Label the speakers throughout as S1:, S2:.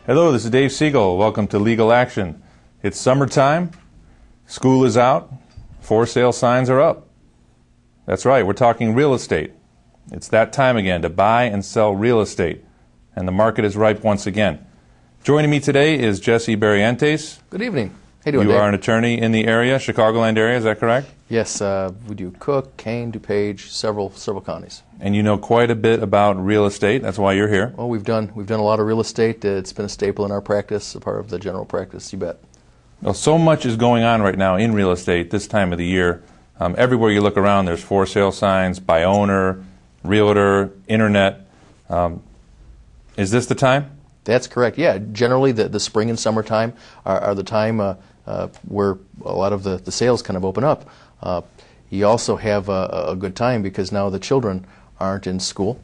S1: Hello, this is Dave Siegel. Welcome to Legal Action. It's summertime, school is out, for sale signs are up. That's right, we're talking real estate. It's that time again to buy and sell real estate, and the market is ripe once again. Joining me today is Jesse Barrientes.
S2: Good evening. How you doing,
S1: You
S2: Dave?
S1: are an attorney in the area, Chicagoland area, is that correct?
S2: Yes, we do Cook, Kane, DuPage, several counties.
S1: And you know quite a bit about real estate, that's why you're here.
S2: Well, we've done a lot of real estate. It's been a staple in our practice, a part of the general practice, you bet.
S1: Well, so much is going on right now in real estate this time of the year. Everywhere you look around, there's for sale signs, by owner, realtor, internet. Is this the time?
S2: That's correct. Yeah, generally the spring and summertime are the time where a lot of the sales kind of open up. You also have a good time because now the children aren't in school,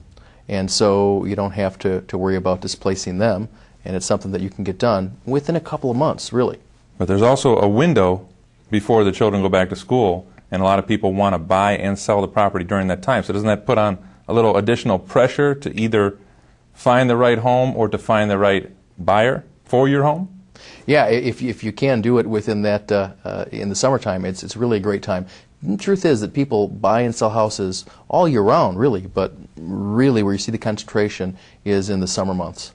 S2: and so you don't have to worry about displacing them, and it's something that you can get done within a couple of months, really.
S1: But there's also a window before the children go back to school, and a lot of people want to buy and sell the property during that time. So doesn't that put on a little additional pressure to either find the right home or to find the right buyer for your home?
S2: Yeah, if you can do it within that in the summertime, it's really a great time. The truth is that people buy and sell houses all year round, really, but really where you see the concentration is in the summer months.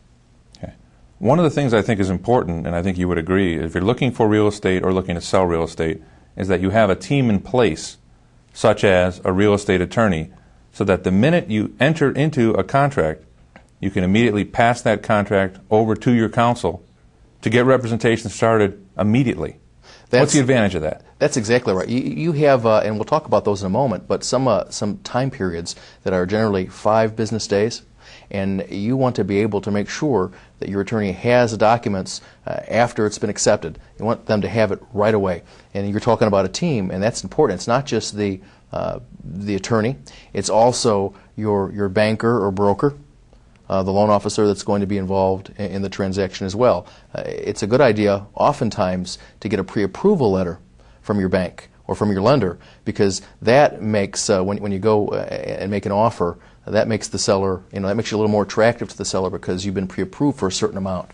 S1: Okay. One of the things I think is important, and I think you would agree, if you're looking for real estate or looking to sell real estate, is that you have a team in place, such as a real estate attorney, so that the minute you enter into a contract, you can immediately pass that contract over to your counsel to get representation started immediately. What's the advantage of that?
S2: That's exactly right. You have, and we'll talk about those in a moment, but some time periods that are generally 5 business days, and you want to be able to make sure that your attorney has the documents after it's been accepted. You want them to have it right away. And you're talking about a team, and that's important. It's not just the attorney. It's also your banker or broker, the loan officer that's going to be involved in the transaction as well. It's a good idea oftentimes to get a pre-approval letter from your bank or from your lender, because that makes, when you go and make an offer, that makes the seller, that makes you a little more attractive to the seller because you've been pre-approved for a certain amount.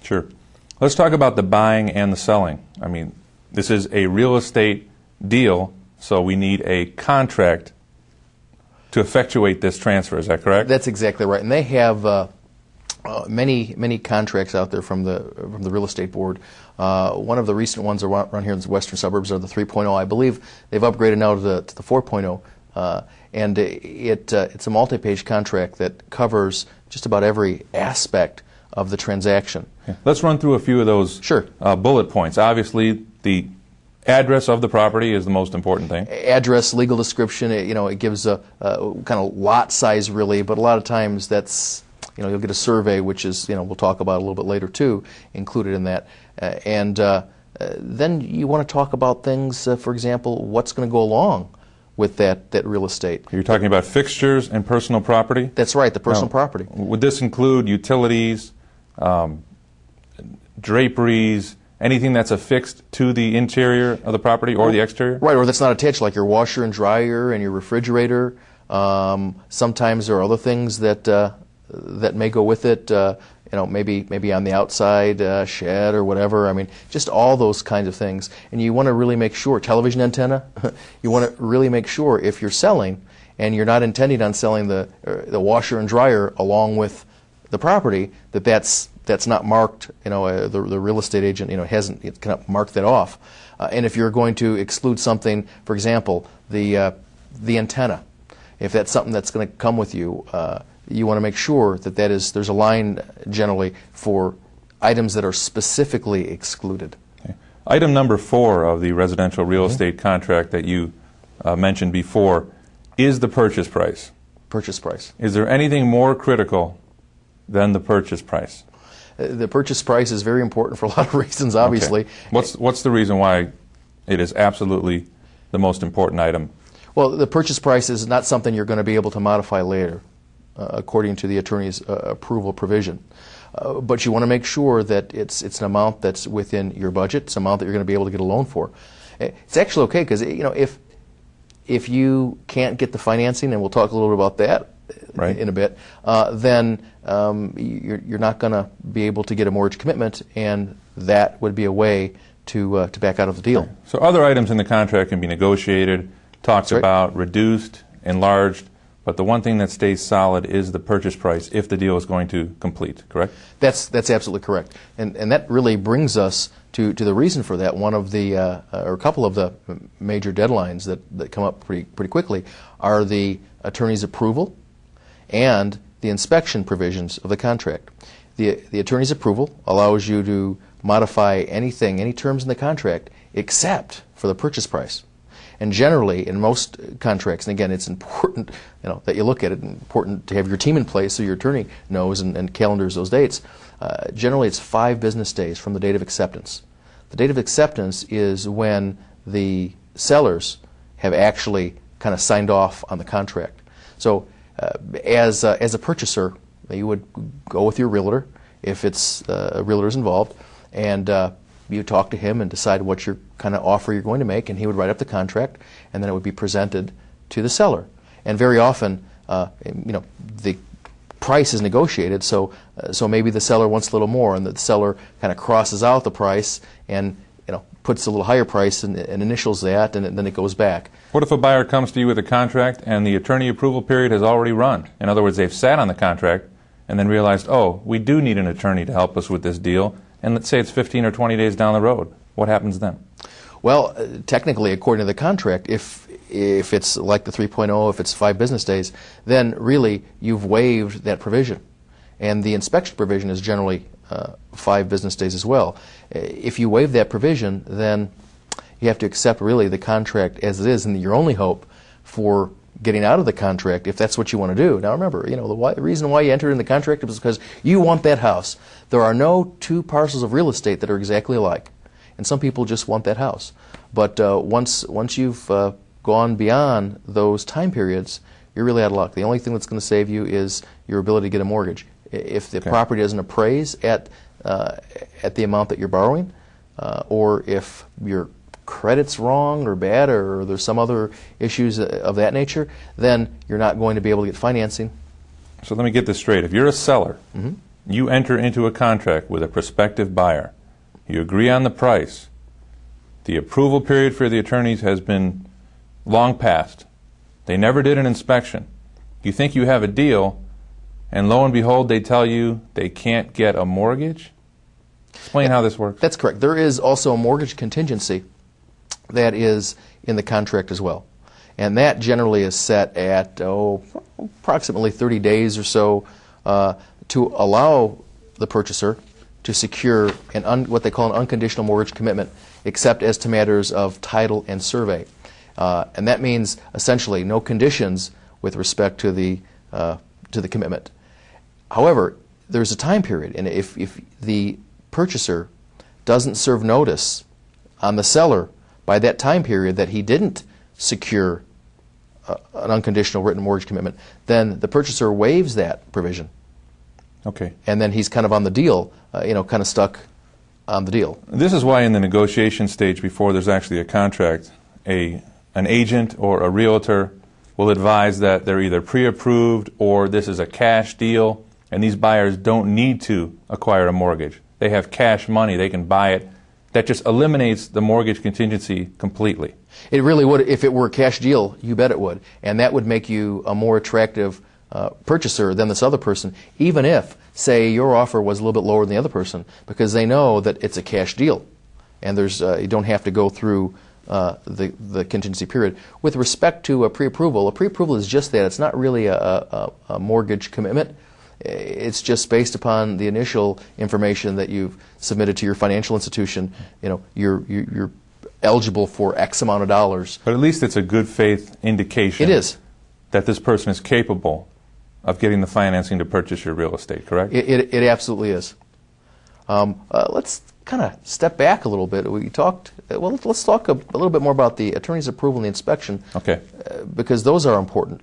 S1: Sure. Let's talk about the buying and the selling. I mean, this is a real estate deal, so we need a contract to effectuate this transfer. Is that correct?
S2: That's exactly right. And they have many contracts out there from the real estate board. One of the recent ones around here in the western suburbs are the 3.0. I believe they've upgraded now to the 4.0. And it's a multi-page contract that covers just about every aspect of the transaction.
S1: Yeah. Let's run through a few of those bullet points. Obviously, the address of the property is the most important thing.
S2: Address, legal description, it gives a kind of lot size really, but a lot of times that's, you'll get a survey, which is, we'll talk about a little bit later too, included in that. Then you want to talk about things, for example, what's going to go along with that real estate.
S1: You're talking about fixtures and personal property?
S2: That's right, the personal property.
S1: Would this include utilities, draperies, anything that's affixed to the interior of the property or the exterior?
S2: Right, or that's not attached, like your washer and dryer and your refrigerator. Sometimes there are other things that may go with it. Maybe on the outside shed or whatever. I mean, just all those kinds of things. And you want to really make sure, television antenna, you want to really make sure if you're selling and you're not intending on selling the washer and dryer along with the property, that's not marked. The real estate agent hasn't kind of marked that off. And if you're going to exclude something, for example, the antenna, if that's something that's going to come with you. You want to make sure that there's a line generally for items that are specifically excluded.
S1: Okay. Item number 4 of the residential real estate contract that you mentioned before is the purchase price.
S2: Purchase price.
S1: Is there anything more critical than the purchase price?
S2: The purchase price is very important for a lot of reasons, obviously.
S1: Okay. What's the reason why it is absolutely the most important item?
S2: Well, the purchase price is not something you're going to be able to modify later, according to the attorney's approval provision. But you want to make sure that it's an amount that's within your budget. It's an amount that you're going to be able to get a loan for. It's actually okay because if you can't get the financing, and we'll talk a little bit about that,
S1: right.
S2: in a bit, then you're not going to be able to get a mortgage commitment, and that would be a way to back out of the deal.
S1: Right. So other items in the contract can be negotiated, talked
S2: right.
S1: about, reduced, enlarged, but the one thing that stays solid is the purchase price if the deal is going to complete, correct?
S2: That's absolutely correct. And that really brings us to the reason for that. One of the, or a couple of the major deadlines that come up pretty quickly are the attorney's approval and the inspection provisions of the contract. The attorney's approval allows you to modify anything, any terms in the contract, except for the purchase price. And generally, in most contracts, and again, it's important that you look at it, and important to have your team in place so your attorney knows and calendars those dates. Generally, it's 5 business days from the date of acceptance. The date of acceptance is when the sellers have actually kind of signed off on the contract. So as a purchaser, you would go with your realtor, if it's a realtor is involved, and you talk to him and decide what your kind of offer you're going to make, and he would write up the contract, and then it would be presented to the seller. And very often, the price is negotiated, so maybe the seller wants a little more, and the seller kind of crosses out the price and puts a little higher price and initials that, and then it goes back.
S1: What if a buyer comes to you with a contract and the attorney approval period has already run? In other words, they've sat on the contract and then realized, oh, we do need an attorney to help us with this deal, and let's say it's 15 or 20 days down the road. What happens then?
S2: Well, technically, according to the contract, if it's like the 3.0, if it's 5 business days, then really you've waived that provision. And the inspection provision is generally 5 business days as well. If you waive that provision, then you have to accept really the contract as it is, and your only hope for getting out of the contract, if that's what you want to do. Now remember, the reason why you entered in the contract is because you want that house. There are no 2 parcels of real estate that are exactly alike, and some people just want that house. But once you've gone beyond those time periods, you're really out of luck. The only thing that's going to save you is your ability to get a mortgage. If the property doesn't appraise at the amount that you're borrowing, or if your credit's wrong or bad, or there's some other issues of that nature, then you're not going to be able to get financing.
S1: So let me get this straight. If you're a seller, you enter into a contract with a prospective buyer, you agree on the price, the approval period for the attorneys has been long past, they never did an inspection, you think you have a deal, and lo and behold, they tell you they can't get a mortgage? Explain how this works.
S2: That's correct. There is also a mortgage contingency that is in the contract as well. And that generally is set at approximately 30 days or so to allow the purchaser to secure what they call an unconditional mortgage commitment, except as to matters of title and survey. And that means essentially no conditions with respect to the commitment. However, there's a time period, and if the purchaser doesn't serve notice on the seller by that time period that he didn't secure an unconditional written mortgage commitment, then the purchaser waives that provision.
S1: Okay.
S2: And then he's kind of on the deal, kind of stuck on the deal.
S1: This is why in the negotiation stage, before there's actually a contract, an agent or a realtor will advise that they're either pre-approved or this is a cash deal, and these buyers don't need to acquire a mortgage. They have cash money. They can buy it. That just eliminates the mortgage contingency completely.
S2: It really would. If it were a cash deal, you bet it would. And that would make you a more attractive purchaser than this other person, even if, say, your offer was a little bit lower than the other person, because they know that it's a cash deal. And you don't have to go through the contingency period. With respect to a pre-approval is just that. It's not really a mortgage commitment. It's just based upon the initial information that you've submitted to your financial institution. You're eligible for X amount of dollars.
S1: But at least it's a good faith indication.
S2: It is.
S1: That this person is capable of getting the financing to purchase your real estate, correct?
S2: It absolutely is. Let's kind of step back a little bit. We talked. Let's talk a little bit more about the attorney's approval and the inspection.
S1: Okay.
S2: Because those are important.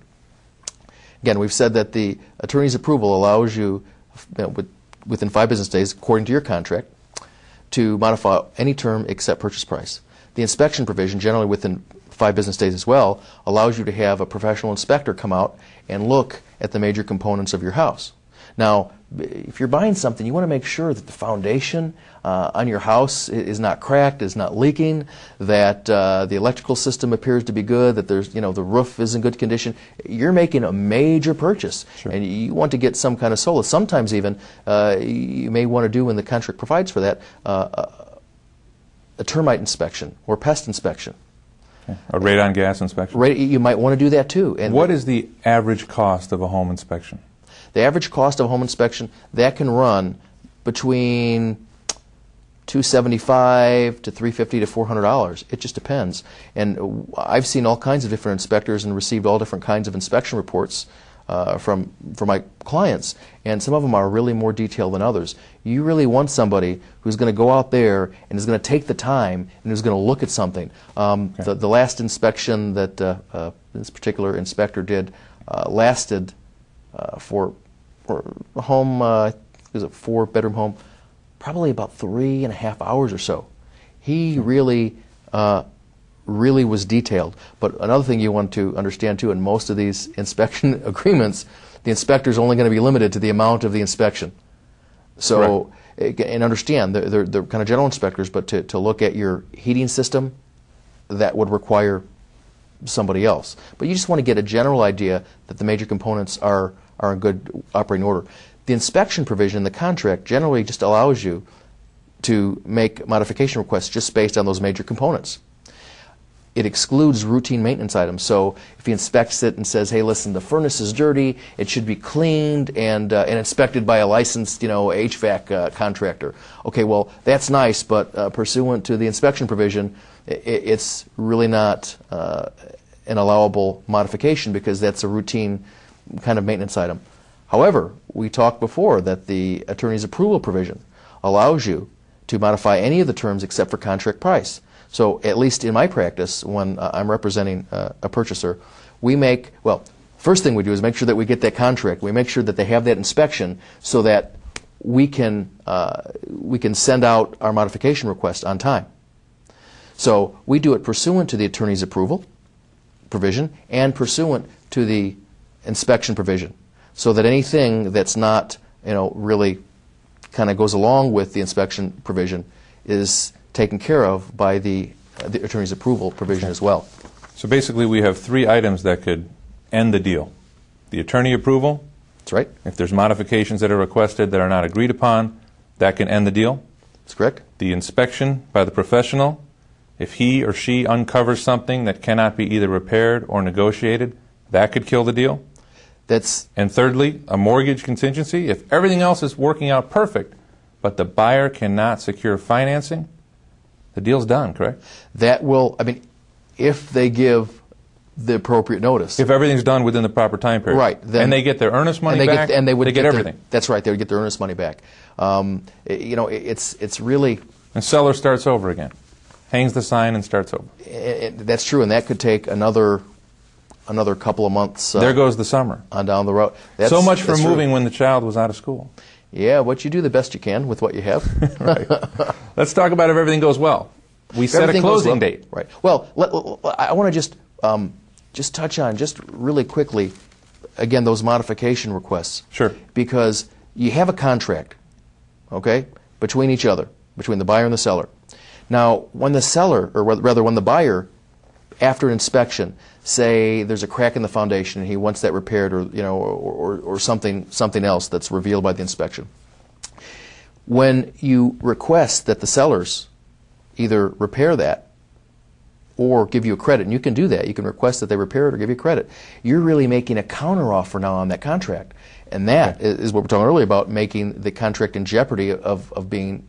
S2: Again, we've said that the attorney's approval allows you, within 5 business days, according to your contract, to modify any term except purchase price. The inspection provision, generally within 5 business days as well, allows you to have a professional inspector come out and look at the major components of your house. Now, if you're buying something, you want to make sure that the foundation on your house is not cracked, is not leaking, that the electrical system appears to be good, that there's, the roof is in good condition. You're making a major purchase,
S1: sure.
S2: and you want to get some kind of solace. Sometimes even you may want to do, when the contract provides for that, a termite inspection or pest inspection.
S1: Okay. A radon gas inspection?
S2: You might want to do that too. And
S1: what is the average cost of a home inspection?
S2: The average cost of a home inspection, that can run between $275 to $350 to $400. It just depends. And I've seen all kinds of different inspectors and received all different kinds of inspection reports from my clients, and some of them are really more detailed than others. You really want somebody who's going to go out there and is going to take the time and who's going to look at something. Okay. The last inspection that this particular inspector did lasted for a home, it was a 4-bedroom home, probably about 3.5 hours or so. He really was detailed. But another thing you want to understand too, in most of these inspection agreements, the inspector is only going to be limited to the amount of the inspection. So, and understand, they're kind of general inspectors, but to look at your heating system, that would require somebody else. But you just want to get a general idea that the major components are in good operating order. The inspection provision in the contract generally just allows you to make modification requests just based on those major components. It excludes routine maintenance items. So if he inspects it and says, hey, listen, the furnace is dirty, it should be cleaned and inspected by a licensed HVAC contractor. Okay, well, that's nice, but pursuant to the inspection provision, it's really not an allowable modification because that's a routine kind of maintenance item. However, we talked before that the attorney's approval provision allows you to modify any of the terms except for contract price. So at least in my practice, when I'm representing a purchaser, we make, well, first thing we do is make sure that we get that contract. We make sure that they have that inspection so that we can send out our modification request on time. So we do it pursuant to the attorney's approval provision and pursuant to the inspection provision, so that anything that's not, really kind of goes along with the inspection provision is taken care of by the attorney's approval provision as well.
S1: So basically we have 3 items that could end the deal. The attorney approval.
S2: That's right.
S1: If there's modifications that are requested that are not agreed upon, that can end the deal.
S2: That's correct.
S1: The inspection by the professional. If he or she uncovers something that cannot be either repaired or negotiated, that could kill the deal. And thirdly, a mortgage contingency. If everything else is working out perfect, but the buyer cannot secure financing, the deal's done, correct?
S2: That will, if they give the appropriate notice.
S1: If everything's done within the proper time period.
S2: Right.
S1: And they get their earnest money back, they get everything.
S2: That's right, they would get their earnest money back. It's really...
S1: And seller starts over again. Hangs the sign and starts over.
S2: That's true, and that could take another couple of months.
S1: There goes the summer.
S2: On down the road.
S1: So much for moving when the child was out of school.
S2: Yeah, but you do the best you can with what you have.
S1: Right. Let's talk about if everything goes well. We set a closing date.
S2: Right. Well, I want to just touch on, just really quickly, again, those modification requests.
S1: Sure.
S2: Because you have a contract, okay, between each other, between the buyer and the seller. Now, when the seller, or rather when the buyer, after inspection, say there's a crack in the foundation and he wants that repaired, or something else that's revealed by the inspection. When you request that the sellers either repair that or give you a credit, and you can do that, you can request that they repair it or give you credit, you're really making a counteroffer now on that contract. And that is what we're talking earlier about, making the contract in jeopardy of being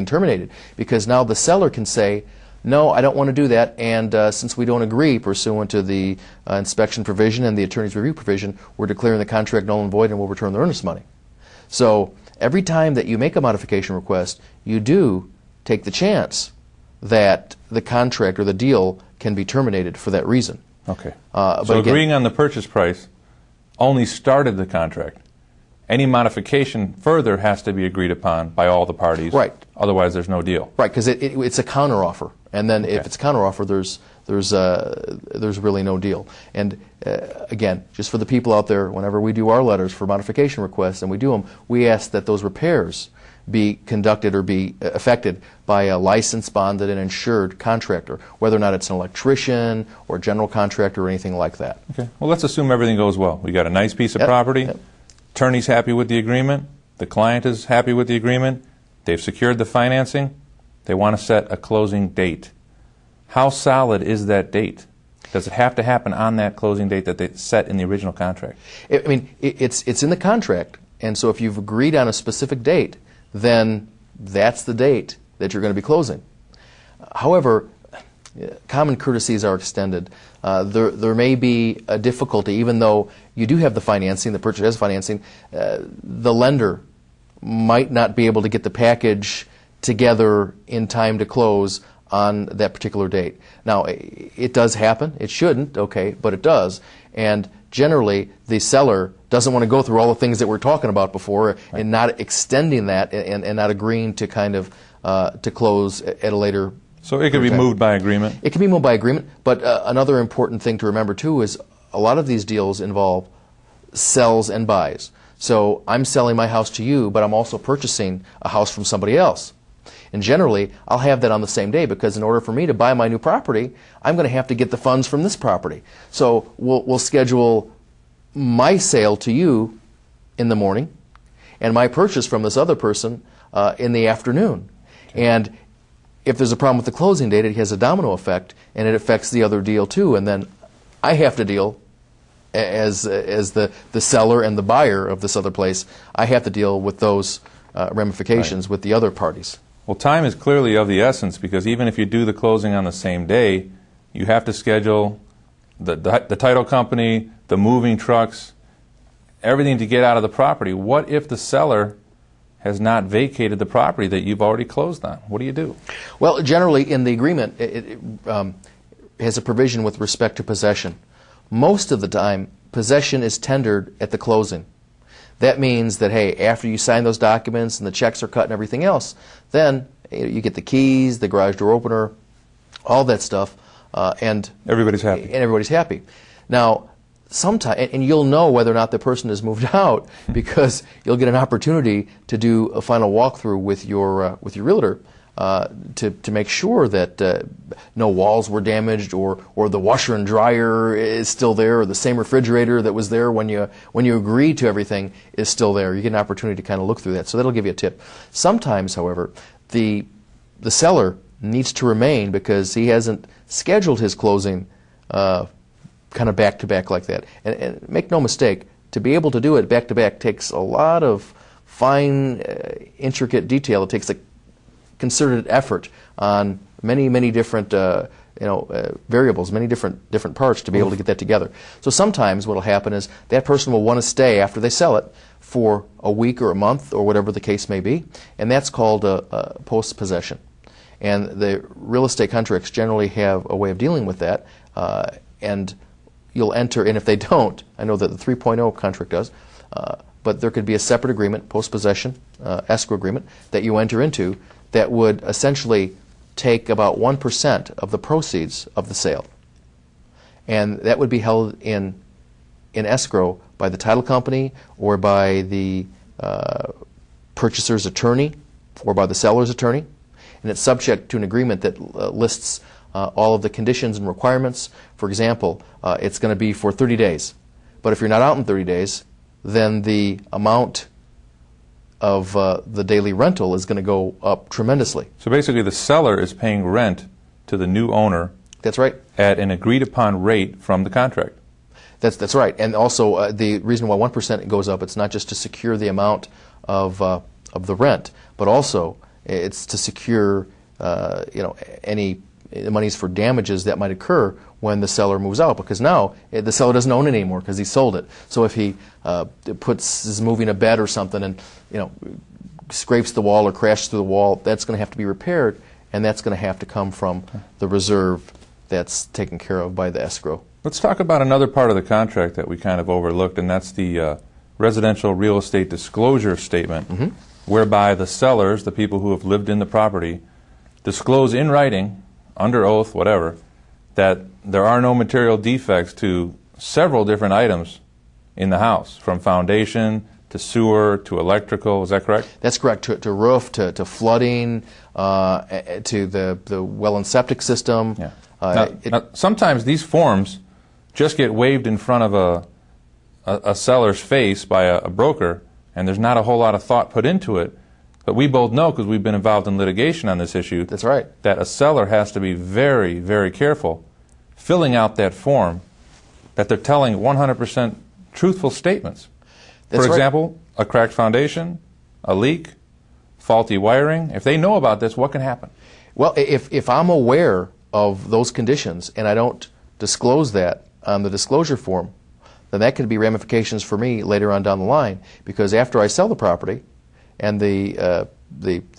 S2: terminated. Because now the seller can say, no, I don't want to do that, and since we don't agree pursuant to the inspection provision and the attorney's review provision, we're declaring the contract null and void and we'll return the earnest money. So every time that you make a modification request, you do take the chance that the contract or the deal can be terminated for that reason.
S1: Okay. So agreeing on the purchase price only started the contract. Any modification further has to be agreed upon by all the parties.
S2: Right.
S1: Otherwise, there's no deal.
S2: Right, because it's a counteroffer. And then if it's a counteroffer, there's there's really no deal. And again, just for the people out there, whenever we do our letters for modification requests and we do them, we ask that those repairs be conducted or be affected by a licensed, bonded, and insured contractor, whether or not it's an electrician or general contractor or anything like that.
S1: Okay. Well, let's assume everything goes well. We got a nice piece of property.
S2: Yep.
S1: Attorney's happy with the agreement. The client is happy with the agreement. They've secured the financing. They want to set a closing date. How solid is that date? Does it have to happen on that closing date that they set in the original contract?
S2: I mean, it's in the contract, and so if you've agreed on a specific date, then that's the date that you're going to be closing. However, common courtesies are extended. There may be a difficulty, even though you do have the financing, the purchaser has financing, the lender might not be able to get the package together in time to close on that particular date. Now, it does happen. It shouldn't, okay, but it does. And generally, the seller doesn't want to go through all the things that we're talking about before, right, and not extending that and not agreeing to kind of to close at a later.
S1: So it could be moved by agreement?
S2: It can be moved by agreement, but another important thing to remember too is a lot of these deals involve sells and buys. So I'm selling my house to you, but I'm also purchasing a house from somebody else. And generally, I'll have that on the same day because in order for me to buy my new property, I'm going to have to get the funds from this property. So we'll schedule my sale to you in the morning and my purchase from this other person in the afternoon. And if there's a problem with the closing date, it has a domino effect and it affects the other deal too. And then I have to deal as the seller and the buyer of this other place, I have to deal with those ramifications, right, with the other parties.
S1: Well, time is clearly of the essence because even if you do the closing on the same day, you have to schedule the title company, the moving trucks, everything to get out of the property. What if the seller has not vacated the property that you've already closed on? What do you do?
S2: Well, generally in the agreement, it has a provision with respect to possession. Most of the time, possession is tendered at the closing. That means that, hey, after you sign those documents and the checks are cut and everything else, then you get the keys, the garage door opener, all that stuff, and
S1: everybody's happy.
S2: And everybody's happy. Now, sometimes, and you'll know whether or not the person has moved out because you'll get an opportunity to do a final walkthrough with your realtor to make sure that no walls were damaged or the washer and dryer is still there or the same refrigerator that was there when you agreed to everything is still there. You get an opportunity to kind of look through that. So that'll give you a tip. Sometimes, however, the seller needs to remain because he hasn't scheduled his closing kind of back-to-back like that. And make no mistake, to be able to do it back-to-back takes a lot of fine, intricate detail. It takes a concerted effort on many different variables, many different parts to be able to get that together. So sometimes what will happen is that person will want to stay after they sell it for a week or a month or whatever the case may be, and that's called a post-possession. And the real estate contracts generally have a way of dealing with that, and you'll enter, and if they don't, I know that the 3.0 contract does, but there could be a separate agreement, post-possession escrow agreement, that you enter into that would essentially take about 1% of the proceeds of the sale. And that would be held in escrow by the title company or by the purchaser's attorney or by the seller's attorney. And it's subject to an agreement that lists all of the conditions and requirements. For example, it's going to be for 30 days. But if you're not out in 30 days, then the amount of the daily rental is going to go up tremendously.
S1: So basically the seller is paying rent to the new owner.
S2: That's right.
S1: At an agreed upon rate from the contract.
S2: That's right. And also the reason why 1% goes up, it's not just to secure the amount of the rent, but also it's to secure any monies for damages that might occur when the seller moves out, because now the seller doesn't own it anymore because he sold it. So if he is moving a bed or something and scrapes the wall or crashes through the wall, that's going to have to be repaired, and that's going to have to come from the reserve that's taken care of by the escrow.
S1: Let's talk about another part of the contract that we kind of overlooked, and that's the residential real estate disclosure statement, whereby the sellers, the people who have lived in the property, disclose in writing, under oath, whatever, that there are no material defects to several different items in the house, from foundation to sewer to electrical. Is that correct?
S2: That's correct. To roof, to flooding, to the well and septic system.
S1: Yeah. Now, sometimes these forms just get waved in front of a seller's face by a broker, and there's not a whole lot of thought put into it. But we both know, because we've been involved in litigation on this issue,
S2: that's right,
S1: that a seller has to be very, very careful filling out that form, that they're telling 100% truthful statements.
S2: That's
S1: For example, a cracked foundation, a leak, faulty wiring. If they know about this, what can happen?
S2: Well, if I'm aware of those conditions and I don't disclose that on the disclosure form, then that could be ramifications for me later on down the line, because after I sell the property and the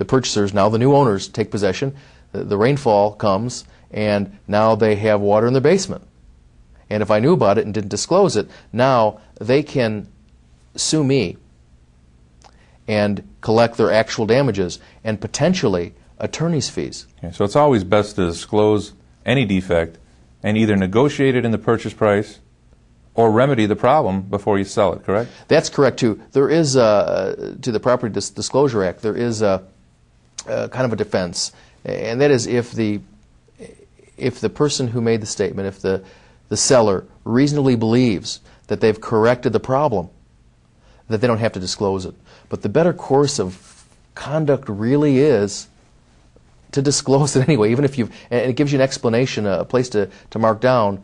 S2: purchasers, now the new owners, take possession, the rainfall comes and now they have water in their basement. And if I knew about it and didn't disclose it, now they can sue me and collect their actual damages and potentially attorney's fees.
S1: Okay, so it's always best to disclose any defect and either negotiate it in the purchase price or remedy the problem before you sell it, correct?
S2: That's correct, too. There is, to the Property Disclosure Act, there is kind of a defense, and that is if the person who made the statement, if the seller reasonably believes that they've corrected the problem, that they don't have to disclose it. But the better course of conduct really is to disclose it anyway, even if and it gives you an explanation, a place to mark down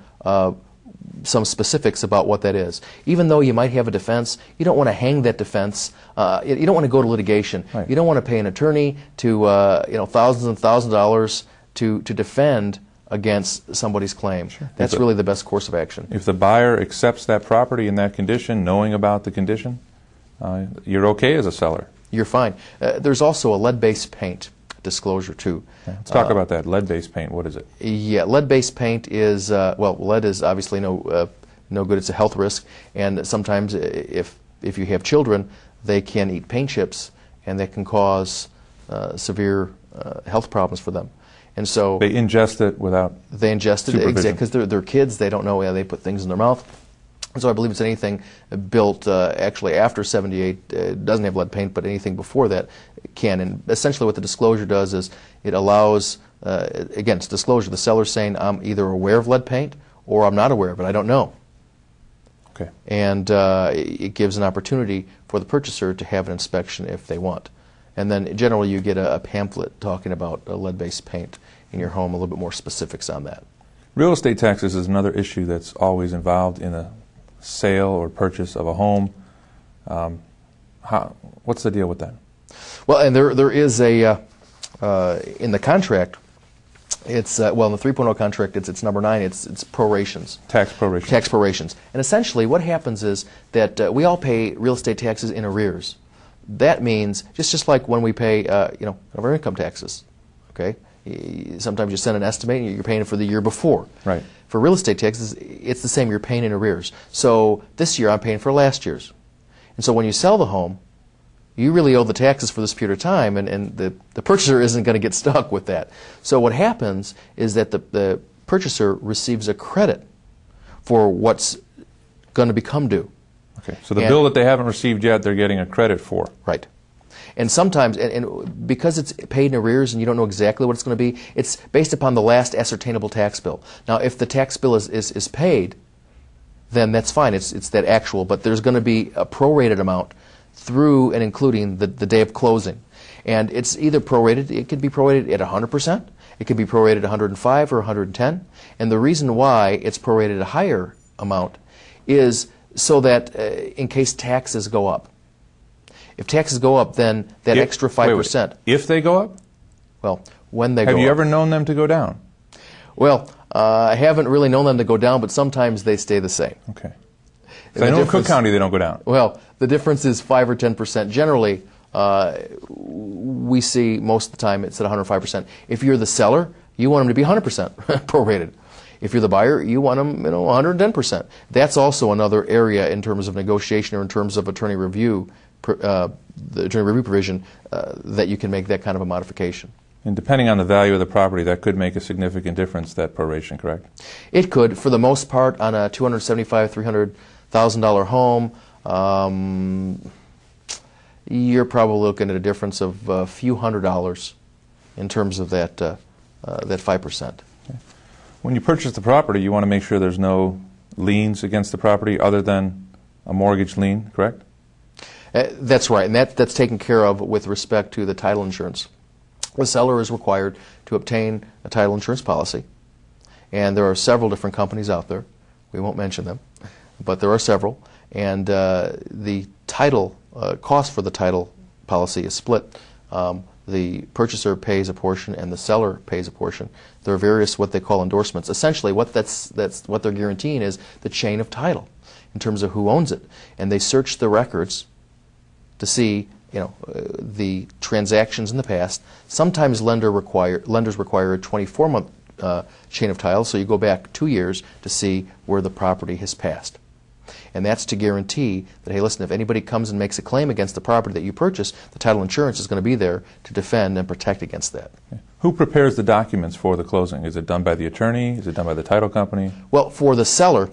S2: some specifics about what that is. Even though you might have a defense, you don't want to hang that defense. You don't want to go to litigation.
S1: Right.
S2: You don't want to pay an attorney to thousands and thousands of dollars to defend against somebody's claim.
S1: Sure.
S2: That's really the best course of action.
S1: If the buyer accepts that property in that condition, knowing about the condition, you're okay as a seller.
S2: You're fine. There's also a lead-based paint disclosure too.
S1: Okay. Let's talk about that. Lead-based paint, what is it?
S2: Yeah, lead-based paint is, lead is obviously no good. It's a health risk, and sometimes if you have children, they can eat paint chips, and that can cause severe health problems for them. And so
S1: they ingest it without
S2: exactly, because they're kids. They don't know. They put things in their mouth. And so I believe it's anything built actually after '78 doesn't have lead paint, but anything before that can. And essentially, what the disclosure does is it allows, again, it's disclosure. The seller's saying, I'm either aware of lead paint or I'm not aware of it. I don't know.
S1: Okay.
S2: And it gives an opportunity for the purchaser to have an inspection if they want. And then generally you get a pamphlet talking about lead-based paint in your home, a little bit more specifics on that.
S1: Real estate taxes is another issue that's always involved in a sale or purchase of a home. What's the deal with that?
S2: Well, and there is a, in the contract, it's, in the 3.0 contract, it's number 9, it's prorations.
S1: Tax prorations.
S2: Tax prorations. And essentially what happens is that we all pay real estate taxes in arrears. That means, just like when we pay, our income taxes, okay? Sometimes you send an estimate and you're paying it for the year before.
S1: Right.
S2: For real estate taxes, it's the same. You're paying in arrears. So this year I'm paying for last year's. And so when you sell the home, you really owe the taxes for this period of time, and the purchaser isn't going to get stuck with that. So what happens is that the purchaser receives a credit for what's going to become due.
S1: Okay. So the bill that they haven't received yet, they're getting a credit for.
S2: Right. And sometimes, and because it's paid in arrears and you don't know exactly what it's going to be, it's based upon the last ascertainable tax bill. Now, if the tax bill is paid, then that's fine. It's that actual, but there's going to be a prorated amount through and including the day of closing. And it's either prorated, it could be prorated at 100%, it could be prorated at 105 or 110. And the reason why it's prorated at a higher amount is so that in case taxes go up. If taxes go up, then that extra 5%.
S1: Wait. If they go up?
S2: Well, when they go up.
S1: Have you ever known them to go down?
S2: Well, I haven't really known them to go down, but sometimes they stay the same.
S1: Okay. I know in Cook County they don't go down.
S2: Well, the difference is 5 or 10%. Generally, we see most of the time it's at 105%. If you're the seller, you want them to be 100% prorated. If you're the buyer, you want them 110%. That's also another area in terms of negotiation or in terms of attorney review, the attorney review provision, that you can make that kind of a modification.
S1: And depending on the value of the property, that could make a significant difference, that proration, correct?
S2: It could. For the most part, on a $275,000, $300,000 home, you're probably looking at a difference of a few $100s in terms of that 5%.
S1: Okay. When you purchase the property, you want to make sure there's no liens against the property other than a mortgage lien, correct?
S2: That's right, and that's taken care of with respect to the title insurance. The seller is required to obtain a title insurance policy, and there are several different companies out there. We won't mention them, but there are several, and the title cost for the title policy is split. The purchaser pays a portion and the seller pays a portion. There are various what they call endorsements. Essentially, what that's what they're guaranteeing is the chain of title in terms of who owns it, and they search the records to see the transactions in the past. Sometimes lenders require a 24-month chain of title, so you go back 2 years to see where the property has passed. And that's to guarantee that, hey, listen, if anybody comes and makes a claim against the property that you purchased, the title insurance is going to be there to defend and protect against that.
S1: Okay. Who prepares the documents for the closing? Is it done by the attorney? Is it done by the title company?
S2: Well, for the seller,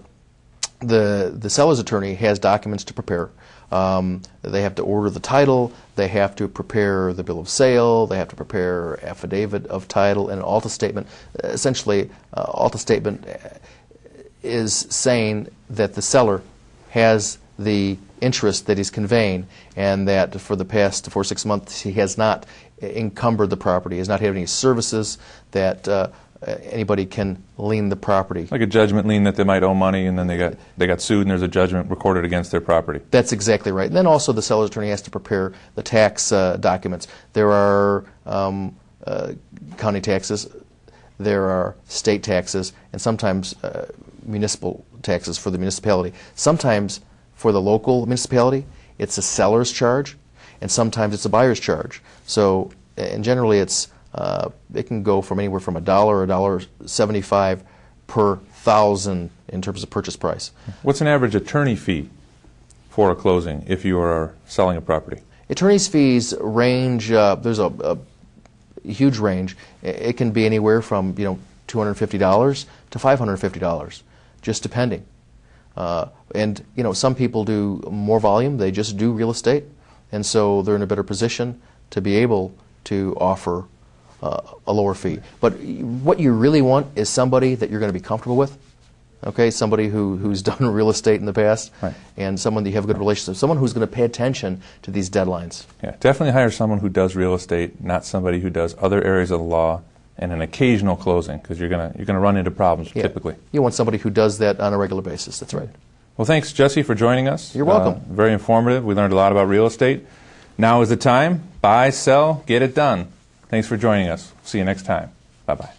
S2: the seller's attorney has documents to prepare. They have to order the title, they have to prepare the bill of sale, they have to prepare affidavit of title and an ALTA statement. Essentially, ALTA statement is saying that the seller has the interest that he's conveying, and that for the past 4 or 6 months he has not encumbered the property, has not had any services that anybody can lien the property.
S1: Like a judgment lien that they might owe money, and then they got sued, and there's a judgment recorded against their property.
S2: That's exactly right. And then also the seller's attorney has to prepare the tax documents. There are county taxes, there are state taxes, and sometimes municipal taxes for the municipality. Sometimes for the local municipality, it's a seller's charge, and sometimes it's a buyer's charge. So, and generally it can go from anywhere from $1 or $1.75 per thousand in terms of purchase price.
S1: What's an average attorney fee for a closing if you are selling a property?
S2: Attorney's fees range. There's a huge range. It can be anywhere from $250 to $550, just depending. And some people do more volume. They just do real estate, and so they're in a better position to be able to offer a lower fee. But what you really want is somebody that you're going to be comfortable with. Okay, somebody who's done real estate in the past,
S1: right,
S2: and someone that you have a good relationship with, someone who's going to pay attention to these deadlines.
S1: Yeah, definitely hire someone who does real estate, not somebody who does other areas of the law and an occasional closing, because you're gonna run into problems typically.
S2: You want somebody who does that on a regular basis. That's right.
S1: Well, thanks, Jesse, for joining us.
S2: You're welcome.
S1: Very informative. We learned a lot about real estate. Now is the time. Buy, sell, get it done. Thanks for joining us. See you next time. Bye-bye.